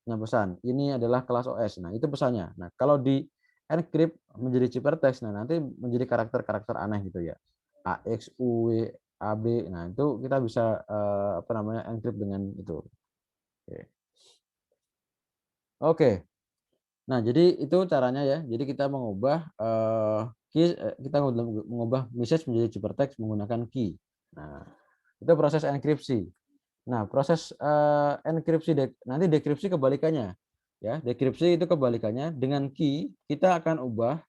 Nah, pesan, ini adalah kelas OS. Nah, itu pesannya. Nah, kalau di encrypt menjadi ciphertext, nah nanti menjadi karakter-karakter aneh gitu ya. AX, UW, AB. Nah, itu kita bisa apa namanya? Encrypt dengan itu. Oke. Oke. Nah, jadi itu caranya ya. Jadi kita mengubah kita mengubah message menjadi ciphertext menggunakan key. Nah, itu proses enkripsi. Nah, proses, enkripsi nanti dekripsi kebalikannya, ya. Dekripsi itu kebalikannya, dengan key kita akan ubah,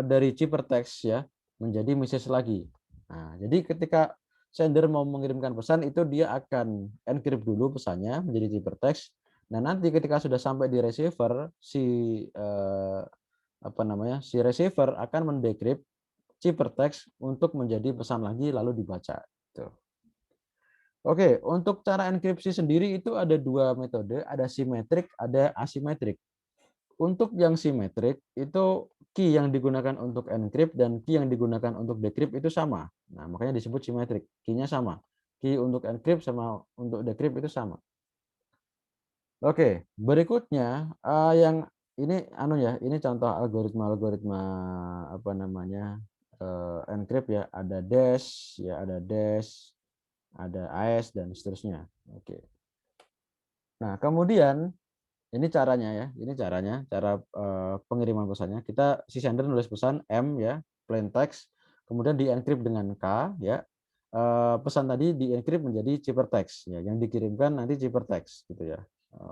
dari ciphertext ya, menjadi message lagi. Nah, jadi ketika sender mau mengirimkan pesan itu dia akan encrypt dulu pesannya menjadi ciphertext. Nah, nanti ketika sudah sampai di receiver si, apa namanya, si receiver akan mendekrypt ciphertext untuk menjadi pesan lagi lalu dibaca, gitu. Oke, untuk cara enkripsi sendiri itu ada 2 metode, ada simetrik, ada asimetrik. Untuk yang simetrik, itu key yang digunakan untuk encrypt dan key yang digunakan untuk decrypt itu sama. Nah, makanya disebut simetrik, key-nya sama. Key untuk encrypt sama untuk decrypt itu sama. Oke, berikutnya, yang ini anu ya, ini contoh algoritma-algoritma apa namanya, encrypt ya, ada dash, ada AES dan seterusnya. Oke. Nah, kemudian ini caranya ya, ini caranya, cara, pengiriman pesannya. Si sender nulis pesan M ya, plain text, kemudian di-encrypt dengan K ya, pesan tadi di-encrypt menjadi ciphertext ya, yang dikirimkan nanti ciphertext gitu ya.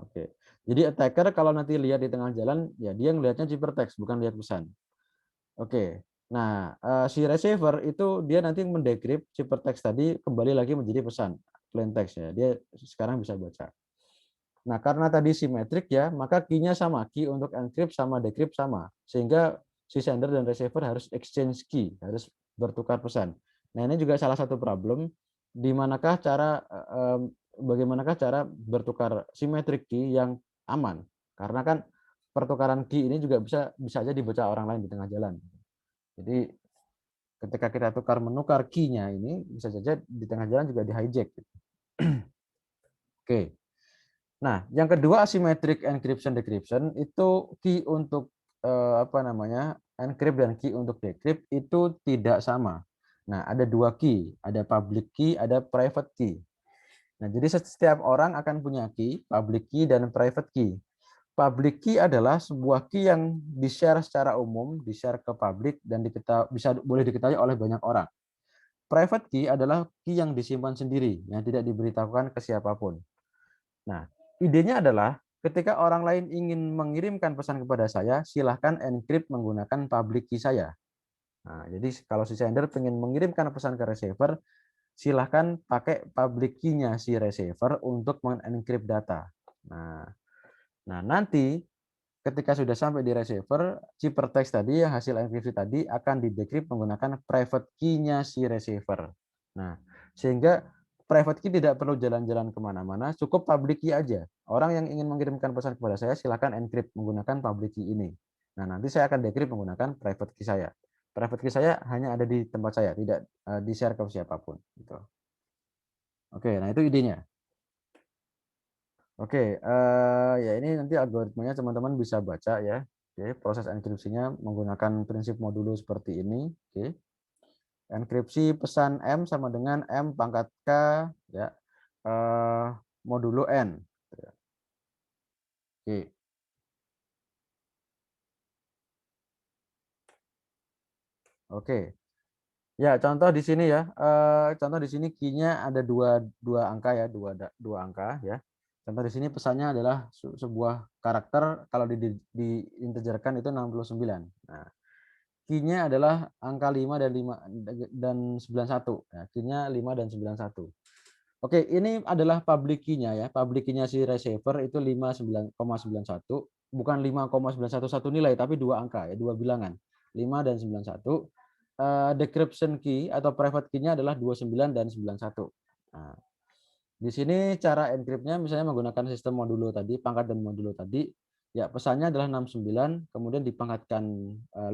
Oke. Jadi attacker kalau nanti lihat di tengah jalan, ya dia ngelihatnya ciphertext, bukan lihat pesan. Oke. Nah, si receiver itu dia nanti mendecrypt ciphertext tadi kembali lagi menjadi pesan, plain text ya, dia sekarang bisa baca. Nah, karena tadi simetrik ya, maka key-nya sama, key untuk encrypt sama decrypt sama. Sehingga si sender dan receiver harus exchange key, harus bertukar pesan. Nah, ini juga salah satu problem di manakah cara bagaimanakah cara bertukar simetrik key yang aman. Karena kan pertukaran key ini juga bisa bisa aja dibaca orang lain di tengah jalan. Jadi ketika kita menukar key-nya ini bisa saja di tengah jalan juga di-hijack gitu. Oke. Nah, yang kedua asymmetric encryption decryption itu key untuk apa namanya? Encrypt dan key untuk decrypt itu tidak sama. Nah, ada 2 key, ada public key, ada private key. Nah, jadi setiap orang akan punya key, public key dan private key. Public key adalah sebuah key yang di-share secara umum, di-share ke publik dan boleh diketahui oleh banyak orang. Private key adalah key yang disimpan sendiri, yang tidak diberitahukan ke siapapun. Nah, idenya adalah ketika orang lain ingin mengirimkan pesan kepada saya, silahkan encrypt menggunakan public key saya. Nah, jadi kalau si sender ingin mengirimkan pesan ke receiver, silahkan pakai public key-nya si receiver untuk mengencrypt data. Nah, nanti ketika sudah sampai di receiver, ciphertext tadi, hasil enkripsi tadi akan di-decrypt menggunakan private key-nya si receiver. Nah, sehingga private key tidak perlu jalan-jalan kemana-mana, cukup public key aja. Orang yang ingin mengirimkan pesan kepada saya, silakan encrypt menggunakan public key ini. Nah, nanti saya akan decrypt menggunakan private key saya. Private key saya hanya ada di tempat saya, tidak di-share ke siapapun. Gitu. Oke, nah itu idenya. Oke, ya ini nanti algoritmanya teman-teman bisa baca ya. Oke, proses enkripsinya menggunakan prinsip modulo seperti ini. Oke. Enkripsi pesan M sama dengan M pangkat K ya. eh, Modulo N. Oke. Oke. Ya, contoh di sini ya. Contoh di sini key-nya ada dua angka ya, dua angka ya. Contoh di sini pesannya adalah sebuah karakter kalau diintegerkan itu 69. Nah, key-nya adalah angka 5 dan 91. Ya, key-nya 5 dan 91. Oke, ini adalah public key-nya ya. Public key-nya si receiver itu 59,91, bukan 5,911 nilai tapi dua angka ya, dua bilangan. 5 dan 91. Decryption key atau private key-nya adalah 29 dan 91. Nah, di sini cara encrypt-nya misalnya menggunakan sistem modulo tadi, pangkat dan modulo tadi. Ya, pesannya adalah 69, kemudian dipangkatkan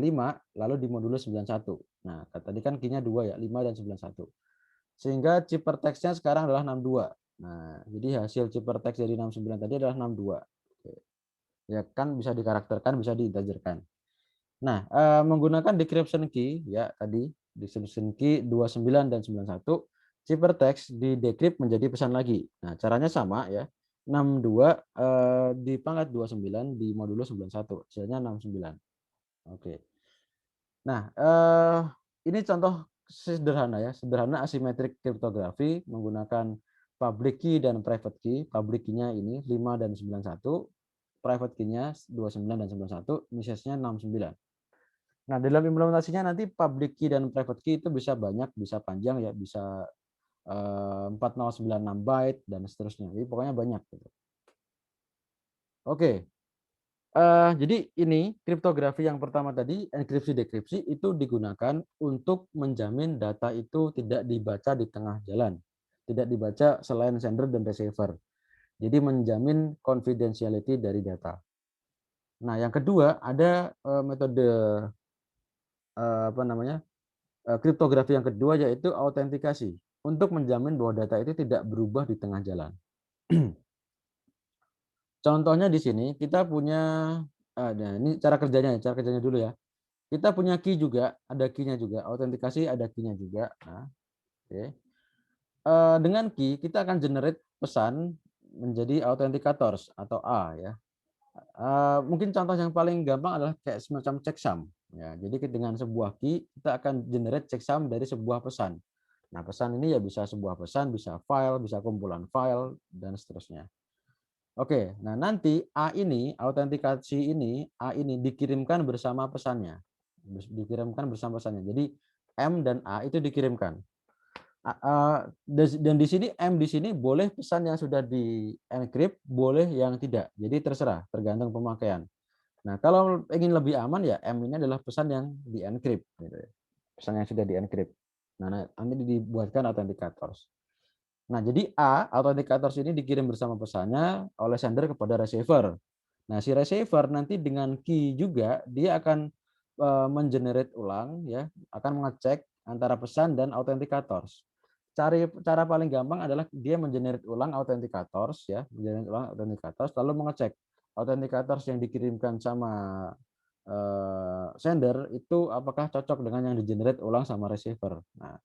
5, lalu di modulo 91. Nah, tadi kan key-nya 2 ya, 5 dan 91. Sehingga ciphertext-nya sekarang adalah 62. Nah, jadi hasil ciphertext dari 69 tadi adalah 62. Oke. Ya kan bisa dikarakterkan, bisa diintegerkan. Nah, menggunakan decryption key ya tadi, decryption key 29 dan 91, ciphertext di-decrypt menjadi pesan lagi. Nah, caranya sama ya. 62 dipangkat 29 di modulo 91, hasilnya 69. Oke. Nah, ini contoh sederhana ya, sederhana asimetrik kriptografi menggunakan public key dan private key. Public key-nya ini 5 dan 91, private key-nya 29 dan 91, inisialisnya 69. Nah, dalam implementasinya nanti public key dan private key itu bisa banyak, bisa panjang ya, bisa 4096 byte dan seterusnya. Jadi pokoknya banyak gitu. Oke, jadi ini kriptografi yang pertama tadi, enkripsi dekripsi itu digunakan untuk menjamin data itu tidak dibaca di tengah jalan, tidak dibaca selain sender dan receiver. Jadi menjamin confidentiality dari data. Nah, yang kedua ada metode apa namanya? Kriptografi yang kedua yaitu autentikasi untuk menjamin bahwa data itu tidak berubah di tengah jalan. Contohnya di sini kita punya nah ini cara kerjanya dulu ya. Kita punya key juga, ada key-nya juga, autentikasi ada key-nya juga. Nah, oke. Dengan key kita akan generate pesan menjadi authenticators atau A ya. Mungkin contoh yang paling gampang adalah kayak semacam checksum. Ya, jadi dengan sebuah key kita akan generate checksum dari sebuah pesan. Nah, pesan ini ya bisa sebuah pesan, bisa file, bisa kumpulan file dan seterusnya. Oke, nah nanti A ini dikirimkan bersama pesannya. Dikirimkan bersama pesannya. Jadi M dan A itu dikirimkan. Dan di sini M di sini boleh pesan yang sudah di-encrypt, boleh yang tidak. Jadi terserah, tergantung pemakaian. Nah, kalau ingin lebih aman ya M ini adalah pesan yang di-encrypt gitu ya. Pesan yang sudah di-encrypt. Nah, nanti dibuatkan authenticators. Nah, jadi authenticators ini dikirim bersama pesannya oleh sender kepada receiver. Nah, si receiver nanti dengan key juga dia akan mengenerate ulang ya, akan mengecek antara pesan dan authenticators. Cara paling gampang adalah dia mengenerate ulang authenticators ya, mengenerate ulang authenticators lalu mengecek authenticators yang dikirimkan sama sender itu apakah cocok dengan yang di-generate ulang sama receiver. Nah,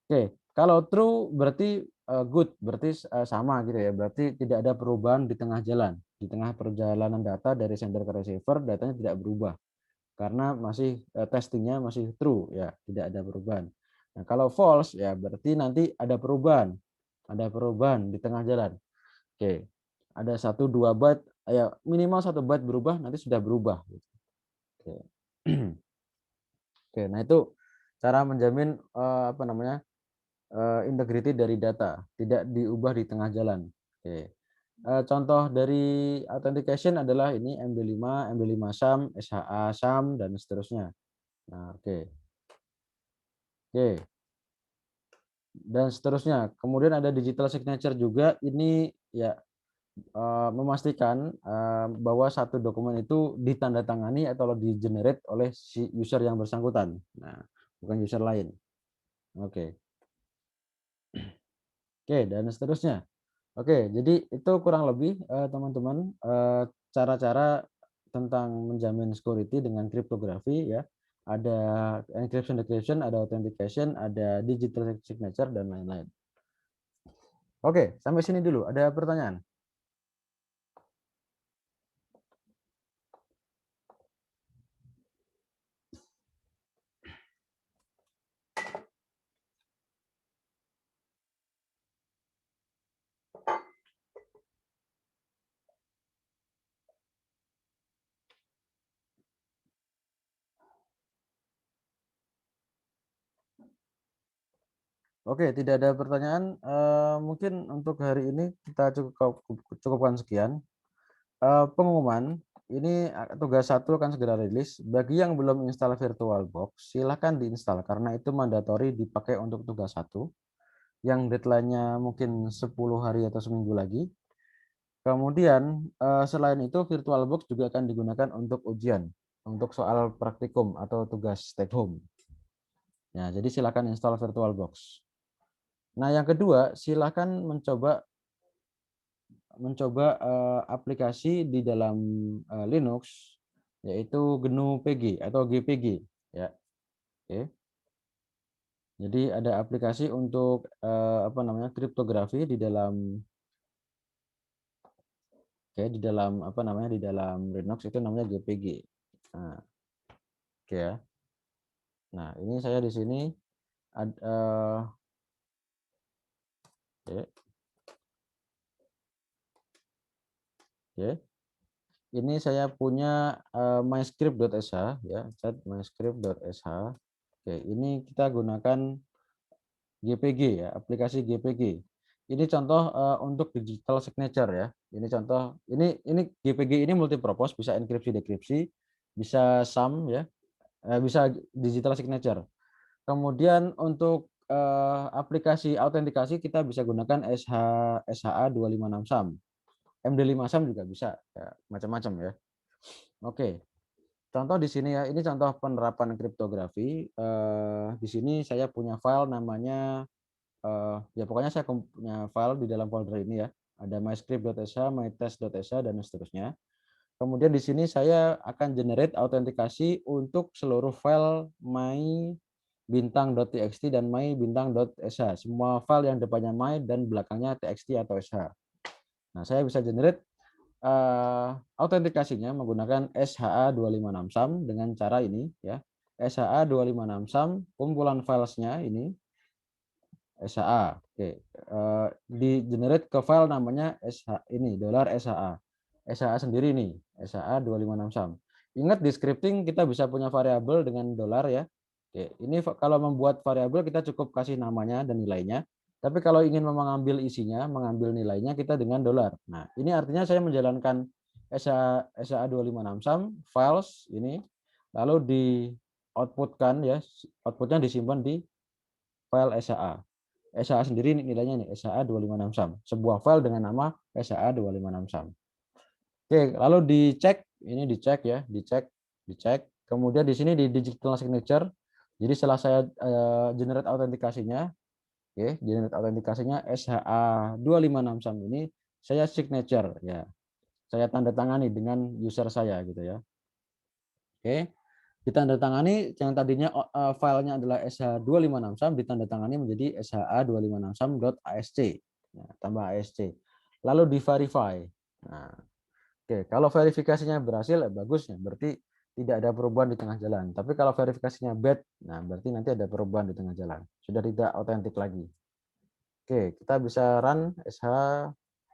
oke, kalau true berarti good, berarti sama gitu ya. Berarti tidak ada perubahan di tengah jalan. Di tengah perjalanan data dari sender ke receiver, datanya tidak berubah karena masih testingnya masih true ya, tidak ada perubahan. Nah, kalau false ya berarti nanti ada perubahan. Ada perubahan di tengah jalan. Oke. Ada 1-2 byte ya minimal 1 byte berubah nanti sudah berubah gitu. Oke. Oke, nah itu cara menjamin apa namanya? Integriti dari data, tidak diubah di tengah jalan. Oke. Contoh dari authentication adalah ini MD5, MD5 SAM, SHA SAM, dan seterusnya. Nah, oke. Oke. Dan seterusnya. Kemudian ada digital signature juga. Ini ya memastikan bahwa satu dokumen itu ditandatangani atau di-generate oleh si user yang bersangkutan. Nah, bukan user lain. Oke. Oke, dan seterusnya. Oke, jadi itu kurang lebih teman-teman cara-cara tentang menjamin security dengan kriptografi ya. Ada encryption, decryption, ada authentication, ada digital signature dan lain-lain. Oke, sampai sini dulu. Ada pertanyaan? Oke, tidak ada pertanyaan. Mungkin untuk hari ini kita cukupkan sekian. Pengumuman ini tugas 1 akan segera rilis. Bagi yang belum install VirtualBox, silahkan diinstal karena itu mandatori dipakai untuk tugas 1 yang deadline-nya mungkin 10 hari atau seminggu lagi. Kemudian selain itu VirtualBox juga akan digunakan untuk ujian, untuk soal praktikum atau tugas take home. Ya, jadi silakan install VirtualBox. Nah, yang kedua, silakan mencoba mencoba aplikasi di dalam Linux, yaitu GNU PG atau GPG ya. Oke. Jadi ada aplikasi untuk apa namanya, kriptografi di dalam di dalam apa namanya, di dalam Linux itu namanya GPG. Nah, oke ya. Nah, ini saya di sini oke, oke. Ini saya punya myscript.sh ya, chat myscript.sh. Oke, ini kita gunakan GPG ya, aplikasi GPG. Ini contoh untuk digital signature ya. Ini contoh, ini GPG ini multipurpose, bisa enkripsi dekripsi, bisa SAM ya, bisa digital signature. Kemudian untuk aplikasi autentikasi kita bisa gunakan SHA-256 SAM. MD5 SAM juga bisa, ya, macam-macam ya. Oke. Contoh di sini ya, ini contoh penerapan kriptografi. Di sini saya punya file namanya ya pokoknya saya punya file di dalam folder ini ya. Ada myscript.sh, mytest.sh dan seterusnya. Kemudian di sini saya akan generate autentikasi untuk seluruh file my bintang.txt dan my bintang.sh. Semua file yang depannya my dan belakangnya txt atau sh. Nah, saya bisa generate autentikasinya menggunakan SHA-256 SAM dengan cara ini ya. SHA-256 SAM, kumpulan filesnya ini SHA. Oke, di generate ke file namanya SH ini $SHA. SHA sendiri nih, SHA-256 SAM. Ingat di scripting kita bisa punya variabel dengan dolar ya. Oke, ini kalau membuat variabel kita cukup kasih namanya dan nilainya. Tapi kalau ingin mengambil isinya, mengambil nilainya kita dengan dolar. Nah, ini artinya saya menjalankan SHA-256 SAM files ini lalu di outputkan ya, outputnya disimpan di file SHA. SHA sendiri nilainya nih, SHA-256 SAM. Sebuah file dengan nama SHA-256 SAM. Oke, lalu dicek, ini dicek ya, dicek. Kemudian di sini di digital signature. Jadi setelah saya generate autentikasinya, oke, generate autentikasinya SHA-256 SAM ini saya signature ya. Saya tanda tangani dengan user saya gitu ya. Oke. Ditandatangani yang tadinya filenya adalah SH256 SAM ditandatangani menjadi SHA256 SAM.asc. Nah, tambah ASC. Lalu di-verify. Nah, oke, kalau verifikasinya berhasil ya bagus ya, berarti tidak ada perubahan di tengah jalan. Tapi kalau verifikasinya bad, nah berarti nanti ada perubahan di tengah jalan. Sudah tidak otentik lagi. Oke, kita bisa run sh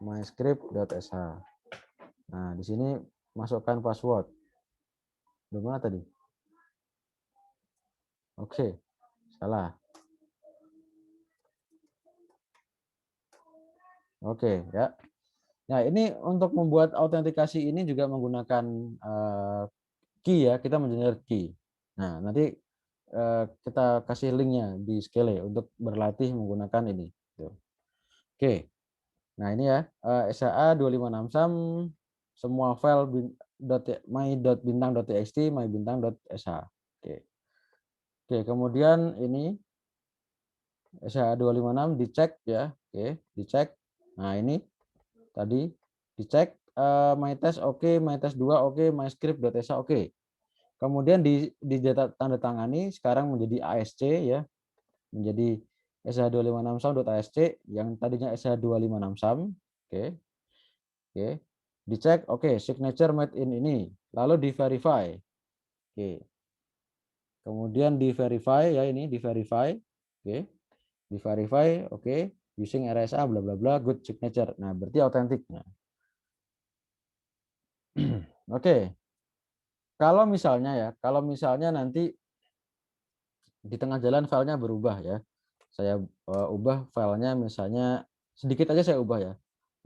myscript.sh. Nah, di sini masukkan password. Gimana tadi? Oke, salah. Oke, ya. Nah, ini untuk membuat autentikasi ini juga menggunakan key ya, kita mengenerate key. Nah, nanti kita kasih linknya di Skele untuk berlatih menggunakan ini. Tuh. Oke, nah ini ya, SHA-256 SAM, semua file my.bintang.txt, my.bintang.sh. Oke. Oke, kemudian ini SHA-256 dicek ya, oke, dicek. Nah, ini tadi dicek my test oke, my test 2 oke, my script.sh oke. Kemudian di data tanda tangani sekarang menjadi ASC ya, menjadi SH256 SAM.asc yang tadinya SH256 SAM. Oke. Oke. Dicek oke, signature made in ini. Lalu di-verify. Oke. Kemudian di-verify ya ini di-verify. Oke. Di-verify oke, using RSA bla bla bla good signature. Nah, berarti otentik. Nah. Oke. Kalau misalnya nanti di tengah jalan filenya berubah ya. Saya ubah filenya misalnya sedikit aja saya ubah ya.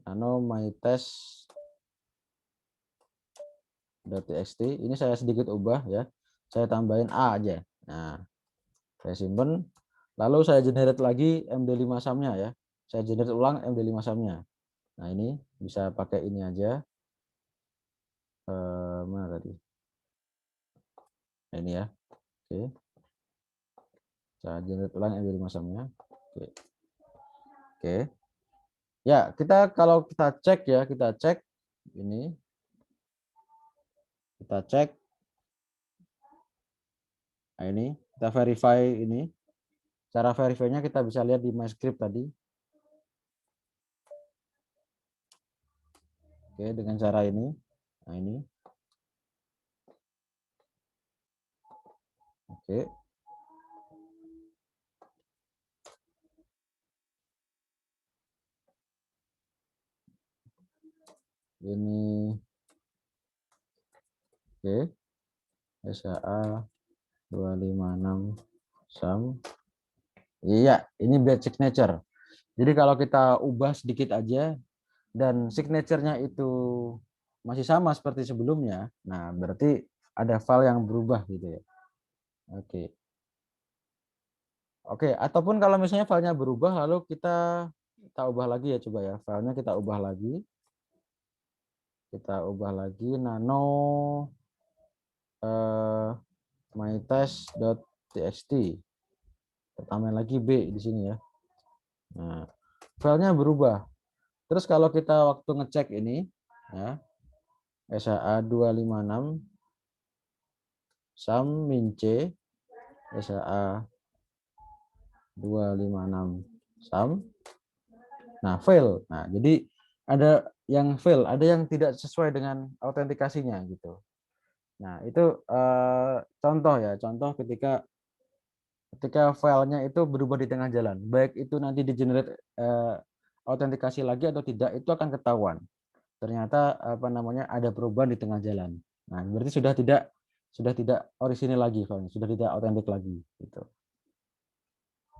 Nano mytest.txt ini saya sedikit ubah ya. Saya tambahin A aja. Nah, saya simpen. Lalu saya generate lagi MD5 SAM-nya ya. Saya generate ulang MD5 SAM-nya. Nah, ini bisa pakai ini aja. Mana tadi? Nah, ini ya. Oke. Saya generate ulang MD5 SAM-nya. Oke. Oke. Ya, kalau kita cek ya, kita cek ini, kita cek, nah ini, kita verify ini. Cara verify-nya kita bisa lihat di MyScript tadi. Oke, dengan cara ini. Nah, ini. Oke. Ini oke. SAA 256 SAM. Iya, ini batch signature. Jadi kalau kita ubah sedikit aja dan signaturenya itu masih sama seperti sebelumnya, nah berarti ada file yang berubah gitu ya. Oke. Oke, ataupun kalau misalnya filenya berubah lalu kita ubah lagi ya, coba ya. Filenya kita ubah lagi. Kita ubah lagi nano eh, mytest.txt. Tambahin lagi B di sini ya. Nah, filenya berubah. Terus kalau kita waktu ngecek ini ya, SAA 256 SAM min C SAA 256 SAM. Nah, fail. Nah, jadi ada yang fail, ada yang tidak sesuai dengan autentikasinya gitu. Nah, itu contoh ya, contoh ketika ketika filenya itu berubah di tengah jalan, baik itu nanti di generate autentikasi lagi atau tidak, itu akan ketahuan. Ternyata apa namanya ada perubahan di tengah jalan. Nah, berarti sudah tidak orisinil lagi filenya, sudah tidak autentik lagi gitu.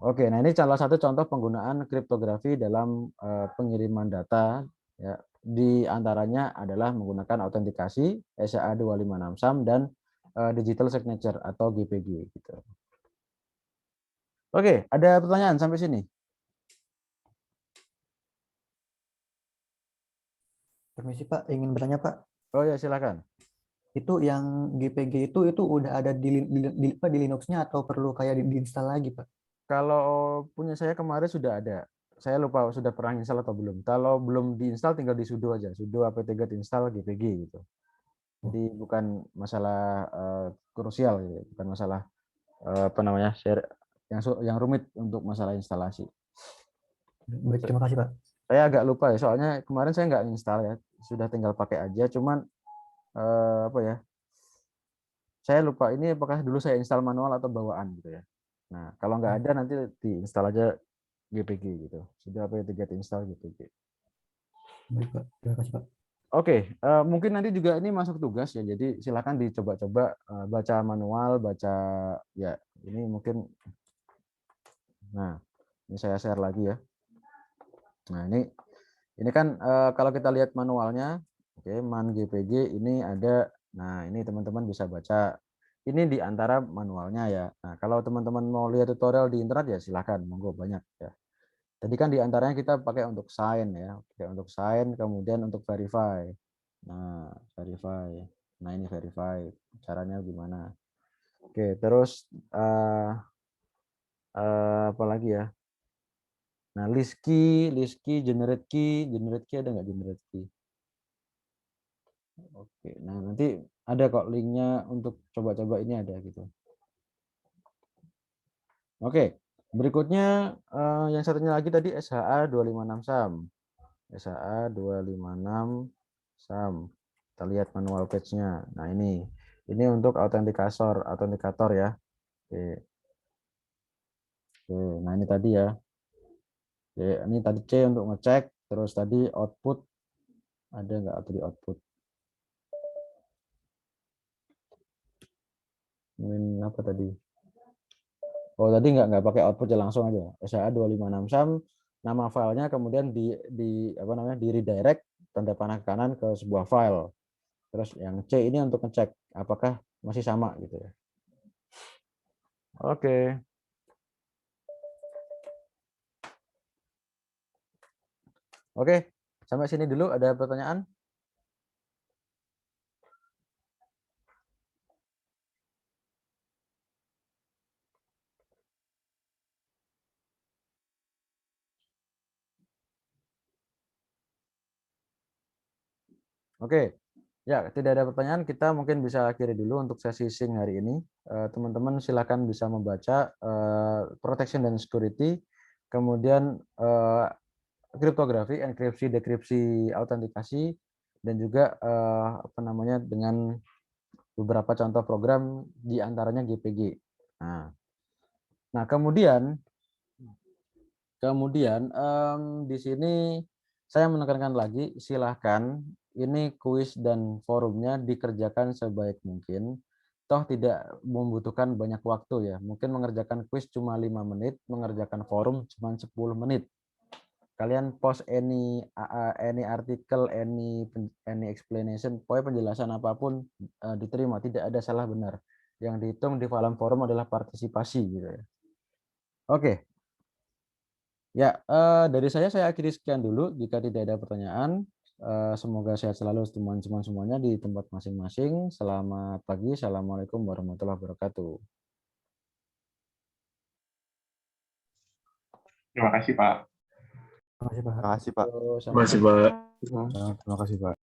Oke, nah ini salah satu contoh penggunaan kriptografi dalam pengiriman data ya. Di antaranya adalah menggunakan autentikasi SHA-256 SAM dan digital signature atau GPG gitu. Oke, ada pertanyaan sampai sini? Permisi Pak, ingin bertanya Pak, Oh ya, silakan. itu yang GPG itu udah ada di Linux-nya atau perlu kayak diinstal lagi Pak? Kalau punya saya kemarin sudah ada. Saya lupa sudah pernah install atau belum. Kalau belum diinstal tinggal di sudo aja, sudo apt-get install GPG gitu. Oh, Jadi bukan masalah krusial gitu, bukan masalah apa namanya share yang rumit untuk masalah instalasi. baik, terima kasih Pak. Saya agak lupa ya, soalnya kemarin saya nggak install ya, sudah tinggal pakai aja. Cuman apa ya, saya lupa ini apakah dulu saya install manual atau bawaan gitu ya. Nah, kalau nggak Hmm, ada nanti diinstal aja GPG gitu. Sudah apt-get install GPG. baik Pak, terima kasih Pak. Oke, mungkin nanti juga ini masuk tugas ya. Jadi silakan dicoba-coba baca manual, baca ya ini mungkin. Nah, ini saya share lagi ya. Nah, ini kan kalau kita lihat manualnya, oke, man GPG ini ada. Nah, ini teman-teman bisa baca. Ini di antara manualnya ya. Nah, kalau teman-teman mau lihat tutorial di internet ya silakan, monggo banyak ya. Tadi kan di antaranya kita pakai untuk sign ya, pakai untuk sign, kemudian untuk verify. Nah, verify. Nah, ini verify. Caranya gimana? Oke, terus apa lagi ya? Nah, list key, generate key ada nggak generate key? Oke, nah nanti ada kok linknya untuk coba-coba ini ada gitu. Oke, berikutnya yang satunya lagi tadi SHA 256 SAM. SHA 256 SAM. Kita lihat manual page-nya. Nah, ini untuk autentikator ya. Oke. Oke, nah ini tadi ya. Oke, ini tadi C untuk ngecek, terus tadi output ada nggak tadi output? Ini apa tadi? Oh, tadi nggak pakai output ya langsung aja. SHA 256 SAM, nama filenya kemudian di apa namanya di redirect tanda panah ke kanan ke sebuah file. Terus yang C ini untuk ngecek apakah masih sama gitu ya. Oke. Oke, sampai sini dulu ada pertanyaan? Oke. Ya, tidak ada pertanyaan, kita mungkin bisa akhiri dulu untuk sesi Sync hari ini. Teman-teman silakan bisa membaca protection dan security, kemudian kriptografi, enkripsi, dekripsi, autentikasi, dan juga apa namanya dengan beberapa contoh program di antaranya GPG. Nah, kemudian di sini saya menekankan lagi, silahkan ini kuis dan forumnya dikerjakan sebaik mungkin. Toh tidak membutuhkan banyak waktu ya. Mungkin mengerjakan kuis cuma 5 menit, mengerjakan forum cuma 10 menit. Kalian post any artikel, any explanation, pokoknya penjelasan apapun diterima, tidak ada salah benar. Yang dihitung di dalam forum adalah partisipasi gitu ya. Oke. Ya, dari saya akhiri sekian dulu. Jika tidak ada pertanyaan, semoga sehat selalu teman-teman semuanya di tempat masing-masing. Selamat pagi. Assalamualaikum warahmatullahi wabarakatuh. Terima kasih, Pak. Terima kasih, Pak. Terima kasih, Pak. Yo, Terima kasih, Pak. terima kasih, Pak.